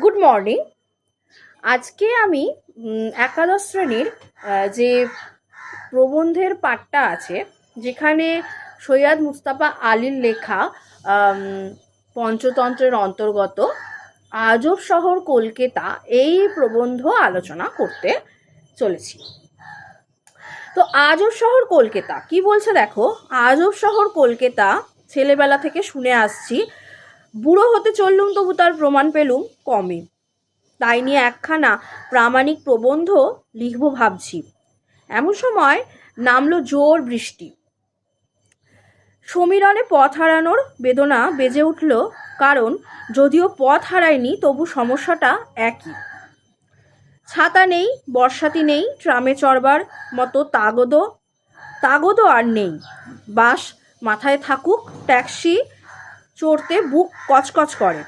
Good morning. আজকে আমি একাদশ শ্রেণীর যে প্রবন্ধের পাঠটা আছে, যেখানে সৈয়দ মুস্তাফা আলীর লেখা পঞ্চতন্ত্রের অন্তর্গত আজব শহর কলকাতা এই প্রবন্ধ আলোচনা করতে চলেছি। তো আজব শহর কলকাতা কি বলছে দেখো। আজব শহর কলকাতা ছেলেবেলা থেকে শুনে আসছি, বুড়ো হতে চললুম তবু তার প্রমাণ পেলুম কমই। তাই নিয়ে একখানা প্রামাণিক প্রবন্ধ লিখব ভাবছি। এমন সময় নামলো জোর বৃষ্টি। সমীরণে পথ হারানোর বেদনা বেজে উঠল, কারণ যদিও পথ হারায়নি তবু সমস্যাটা একই। ছাতা নেই, বর্ষাতি নেই, ট্রামে চড়বার মতো তাগদও আর নেই। বাস মাথায় থাকুক, ট্যাক্সি চড়তে বুক কচকচ করে।